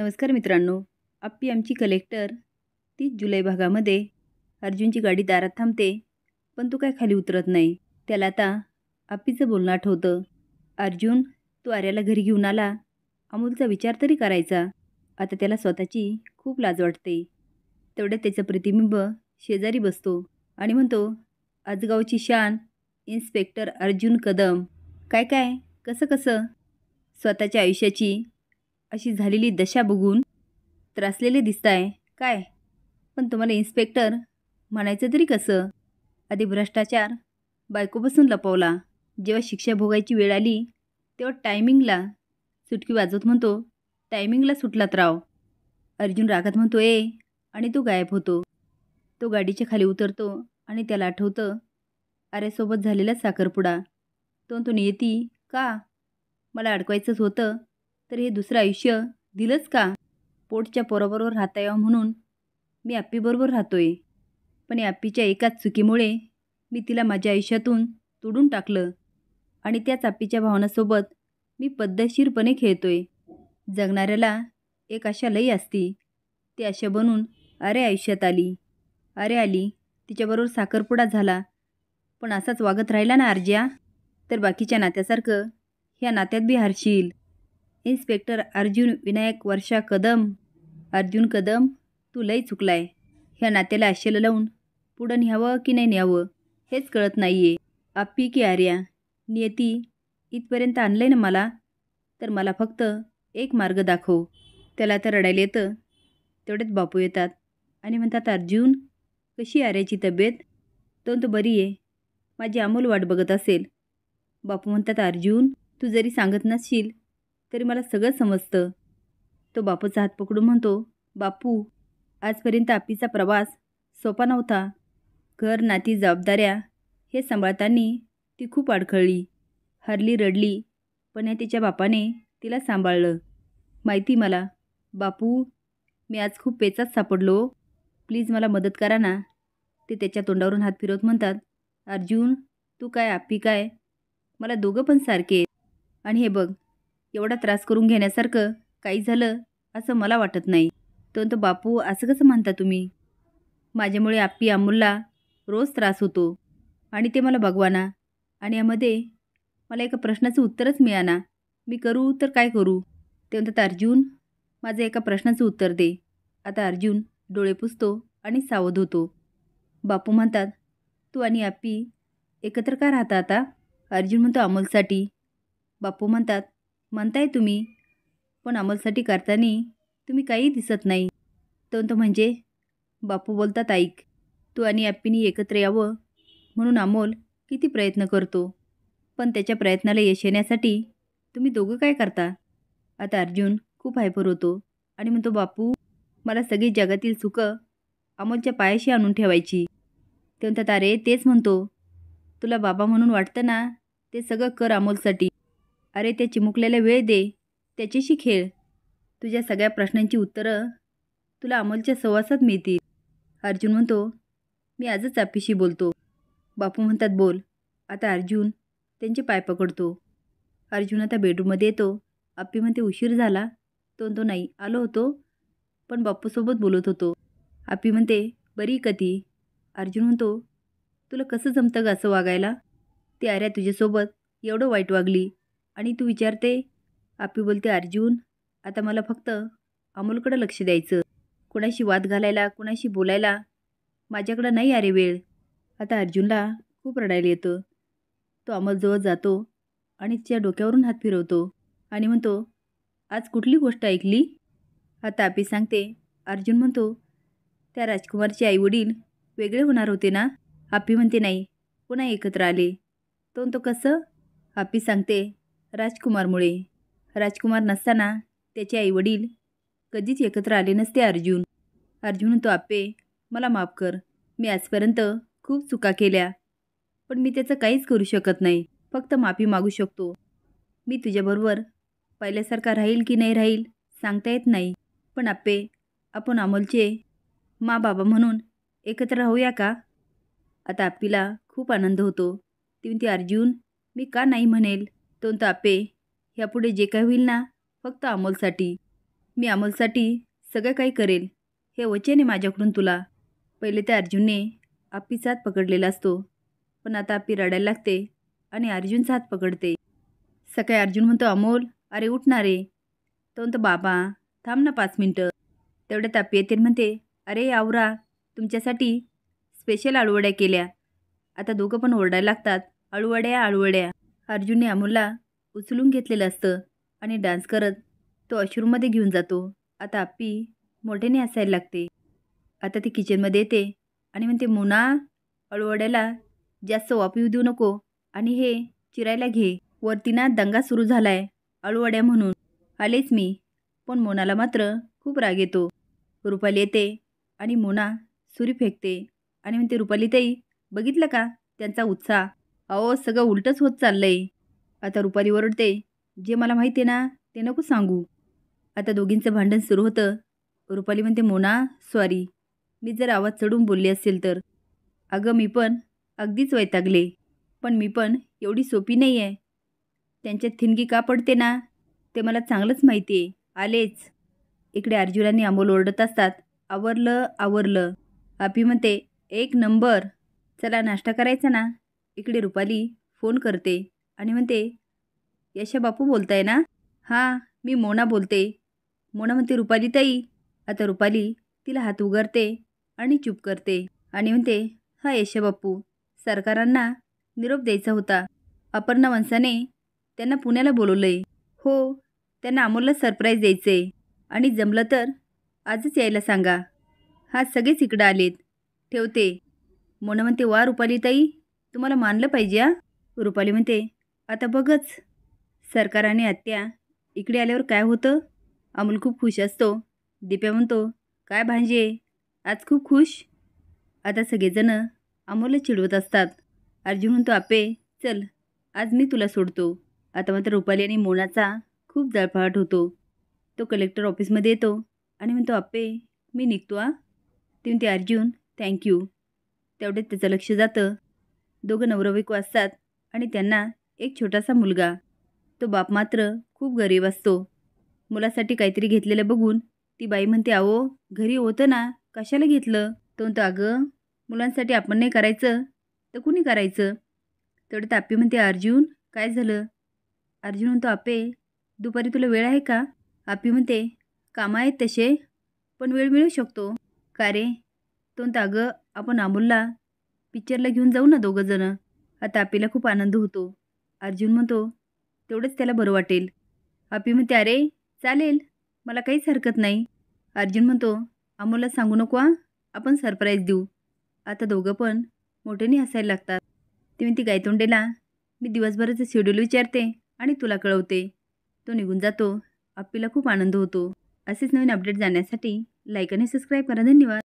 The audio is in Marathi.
नमस्कार मित्रांनो. आप्पी आमची कलेक्टर 30 जुलै भागामध्ये अर्जुनची गाडी दारात थांबते, पण तो काय खाली उतरत नाही. त्याला आता आप्पीचं बोलणं आठवतं. अर्जुन, तू आर्याला घरी घेऊन आला. अमोलचा विचार तरी करायचा. आता त्याला स्वतःची खूप लाज वाटते. तेवढ्यात त्याचं प्रतिबिंब शेजारी बसतो आणि म्हणतो, आजगावची शान इन्स्पेक्टर अर्जुन कदम. काय काय कसं कसं? स्वतःच्या आयुष्याची अशी झालेली दशा बघून त्रासलेले दिसताय काय? पण तुम्हाला इन्स्पेक्टर म्हणायचं तरी कसं? आधी भ्रष्टाचार बायकोपासून लपवला. जेव्हा शिक्षा भोगायची वेळ आली तेव्हा टायमिंगला सुटकी वाजवत म्हणतो, टायमिंगला सुटलात राव. अर्जुन रागात म्हणतो आणि तो गायब होतो. तो गाडीच्या खाली उतरतो आणि त्याला आठवतं आर्यासोबत झालेला साखरपुडा. तो नियती का मला अडकवायचंच होतं, तर हे दुसरं आयुष्य दिलंच का? पोटच्या पोराबरोबर राहता यावं म्हणून मी आप्पीबरोबर राहतोय. पण या आप्पीच्या एकाच चुकीमुळे मी तिला माझ्या आयुष्यातून तोडून टाकलं आणि त्याच आप्पीच्या भावनासोबत मी पद्धतशीरपणे खेळतोय. जगणाऱ्याला एक आशा लई असती. ती आशा बनून अरे आयुष्यात आली. अरे आली, तिच्याबरोबर साखरपुडा झाला. पण असाच वागत राहिला ना अर्ज्या, तर बाकीच्या नात्यासारखं ह्या नात्यात बी हारशील. इन्स्पेक्टर अर्जुन विनायक वर्षा कदम. अर्जुन कदम, तू लई चुकलाय. ह्या नात्याला आशेला लावून पुढं न्यावं की नाही न्यावं हेच कळत नाहीये. आप्पी की आर्या, नियती इथपर्यंत आणलंय ना मला, तर मला फक्त एक मार्ग दाखव. त्याला आता रडायला येतं. तेवढ्यात बापू येतात आणि म्हणतात, अर्जुन, कशी आर्याची तब्येत? तो बरी आहे. माझी अमोल वाट बघत असेल. बापू म्हणतात, अर्जुन, तू जरी सांगत नसशील तरी मला सगळं समजतं. तो बापूचा हात पकडून म्हणतो, बापू, आजपर्यंत आप्पीचा प्रवास सोपा नव्हता. घर, नाती, जबाबदाऱ्या हे सांभाळताना ती खूप अडखळली, हरली, रडली. पण हे तिच्या बापाने तिला सांभाळलं. माहिती मला. बापू, मी आज खूप पेचात सापडलो. प्लीज मला मदत करा ना. ते त्याच्या तोंडावरून हात फिरवत म्हणतात, अर्जुन, तू काय आप्पी काय, मला दोघं पण सारखे आहेत. आणि हे बघ, एवढा त्रास करून घेण्यासारखं काही झालं असं मला वाटत नाही. तो बापू, असं कसं म्हणता तुम्ही? माझ्यामुळे आप्पी अमोलला रोज त्रास होतो आणि ते मला बघवाना. आणि यामध्ये मला एका प्रश्नाचं उत्तरच मिळाना. मी करू तर काय करू? ते म्हणतात, अर्जुन, माझं एका प्रश्नाचं उत्तर दे. आता अर्जुन डोळे पुसतो आणि सावध होतो. बापू म्हणतात, तू आणि आप्पी एकत्र का राहता आता? अर्जुन म्हणतो, अमोलसाठी. बापू म्हणतात, म्हणताय तुम्ही, पण अमोलसाठी करताना तुम्ही काही दिसत नाही. तो म्हणजे? बापू बोलतात, ऐक, तू आणि आप्पीनी एकत्र यावं म्हणून अमोल किती प्रयत्न करतो, पण त्याच्या प्रयत्नाला यश येण्यासाठी तुम्ही दोघं काय करता? आता अर्जुन खूप हायपर होतो आणि म्हणतो, बापू, मला सगळी जगातील सुखं अमोलच्या पायाशी आणून ठेवायची. ते म्हणतात, अरे तेच म्हणतो, तुला बाबा म्हणून वाटतं ना, ते सगळं कर अमोलसाठी. अरे त्या चिमुकल्याला वेळ दे, त्याच्याशी खेळ. तुझ्या सगळ्या प्रश्नांची उत्तरं तुला अमोलच्या सहवासात मिळतील. अर्जुन म्हणतो, मी आजच आप्पीशी बोलतो. बापू म्हणतात, बोल. आता अर्जुन त्यांचे पाय पकडतो. अर्जुन आता बेडरूममध्ये येतो. आप्पी म्हणते, उशीर झाला? तो नाही, आलो होतो, पण बापूसोबत बोलत होतो. आप्पी म्हणते, बरी का ती? अर्जुन म्हणतो, तुला कसं जमतं ग असं वागायला? ती आर्या तुझ्यासोबत एवढं वाईट वागली आणि तू विचारते? आप्पी बोलते, अर्जुन, आता मला फक्त अमोलकडं लक्ष द्यायचं. कुणाशी वाद घालायला, कुणाशी बोलायला माझ्याकडं नाही अरे वेळ. आता अर्जुनला खूप रडायला येतं. तो अमोलजवळ जातो आणि तिच्या डोक्यावरून हात फिरवतो आणि म्हणतो, आज कुठली गोष्ट ऐकली? आता आप्पी सांगते. अर्जुन म्हणतो, त्या राजकुमारचे आईवडील वेगळे होणार होते ना? आप्पी म्हणते, नाही, पुन्हा एकत्र आले. तो कसं? आप्पी सांगते, राजकुमारमुळे. राजकुमार नसताना त्याचे आईवडील कधीच एकत्र आले नसते अर्जुन. अर्जुन म्हणतो, आप्पे, मला माफ कर. मी आजपर्यंत खूप चुका केल्या, पण मी त्याचं काहीच करू शकत नाही. फक्त माफी मागू शकतो. मी तुझ्याबरोबर पहिल्यासारखा राहील की नाही राहील सांगता येत नाही. पण आप्पे, आपण अमोलचे बाबा म्हणून एकत्र राहूया का? आता आप्पीला खूप आनंद होतो. ती म्हणते, अर्जुन, मी का नाही म्हणेल? तो आप्पे, ह्यापुढे जे काय होईल ना, फक्त अमोलसाठी. मी अमोलसाठी सगळं काही करेल, हे वचन आहे माझ्याकडून तुला. पहिले त्या अर्जुनने आप्पीचा हात पकडलेला असतो, पण आता आप्पी रडायला लागते आणि अर्जुनचा हात पकडते. सकाळी अर्जुन म्हणतो, अमोल अरे उठ ना रे. तो म्हणतो, बाबा थांब ना 5 मिनटं. तेवढ्यात आप्पी येते आणि म्हणते, अरे आवरा, तुमच्यासाठी स्पेशल आळूवड्या केल्या. आता दोघं पण ओरडायला लागतात, आळूवड्या आळूवड्या. अर्जुनने अमोलला उचलून घेतलेलं असतं आणि डान्स करत तो वॉशरूममध्ये घेऊन जातो. आता आप्पी मोठ्याने हसायला लागते. आता ती किचनमध्ये येते आणि म्हणते, मोना आळूवड्याला जास्त वाफ येऊ देऊ नको आणि हे चिरायला घे. वरती ना दंगा सुरू झालाय आळूवड्या म्हणून. आलेच मी. पण मोनाला मात्र खूप राग येतो. रुपाली येते आणि मोना सुरी फेकते आणि म्हणते, रुपाली ताई बघितलं का त्यांचा उत्साह? अहो सगळं उलटच होत चाललंय. आता रुपाली ओरडते, जे मला माहिती आहे ना ते नको सांगू. आता दोघींचं भांडण सुरू होतं. रुपाली म्हणते, मोना सॉरी, मी जर आवाज चढवून बोलली असेल तर. अगं मी पण अगदीच वैतागले, पण मी पण एवढी सोपी नाही आहे. त्यांच्यात ठिणगी का पडते ना ते मला चांगलंच माहिती आहे. आलेच. इकडे अर्जुन आणि अमोल ओरडत असतात, आवरलं आवरलं. आप्पी म्हणते, 1 नंबर. चला नाश्ता करायचा ना. इकडे रुपाली फोन करते आणि म्हणते, यशा बापू बोलताय ना? हां मी मोना बोलते. मोना म्हणते, रुपाली ताई. आता रुपाली तिला हात उगारते आणि चूप करते आणि म्हणते, हा यशा बापू, सरकारांना निरोप द्यायचा होता. अपर्णा वंशाने त्यांना पुण्याला बोलवलंय. हो, त्यांना अमोलला सरप्राईज द्यायचे आणि जमलं तर आजच यायला सांगा. हा सगळेच इकडं आलेत. ठेवते. मोना म्हणते, वा रुपाली ताई, तुम्हाला मानलं पाहिजे हा. रुपाली म्हणते, आता बघच सरकार आणि आत्या इकडे आल्यावर काय होतं. अमोल खूप खुश असतो. दिप्या म्हणतो, काय भांजे आज खूप खुश. आता सगळेजणं अमोलला चिडवत असतात. अर्जुन म्हणतो, आपे चल आज मी तुला सोडतो. आता मात्र रुपाली आणि मोनाचा खूप जळफळाट होतो. तो कलेक्टर ऑफिसमध्ये येतो आणि म्हणतो, आपे मी निघतो आ. ती म्हणते, अर्जुन थँक्यू. तेवढ्यात त्याचं लक्ष जातं. दोघं नवरा-बायको असतात आणि त्यांना एक छोटासा मुलगा. तो बाप मात्र खूप गरीब असतो. मुलासाठी काहीतरी घेतलेलं बघून ती बाई म्हणते, अहो घरी होतं ना, कशाला घेतलं. तो म्हणतो, अगं मुलांसाठी आपण नाही करायचं तर कुणी करायचं. तेवढ्यात आप्पी म्हणते, अर्जुन काय झालं. अर्जुन म्हणतो, आपे दुपारी तुला वेळ आहे का. आप्पी म्हणते, कामं आहेत तसे, पण वेळ मिळू शकतो. का रे. तो म्हणतो, अगं आपण अमोलला पिक्चरला घेऊन जाऊ ना दोघं जणं. आता आप्पीला खूप आनंद होतो. अर्जुन म्हणतो, तेवढंच त्याला बरं वाटेल. आप्पी म्हणते, अरे चालेल, मला काहीच हरकत नाही. अर्जुन म्हणतो, अमोलला सांगू नको हां, आपण सरप्राईज देऊ. आता दोघं पण मोठ्याने हसायला लागतात. ती म्हणते, गायतोंडेला मी दिवसभराचं शेड्यूल विचारते आणि तुला कळवते. तो निघून जातो. आप्पीला खूप आनंद होतो. असेच नवीन अपडेट जाण्यासाठी लाईक आणि सबस्क्राईब करा. धन्यवाद.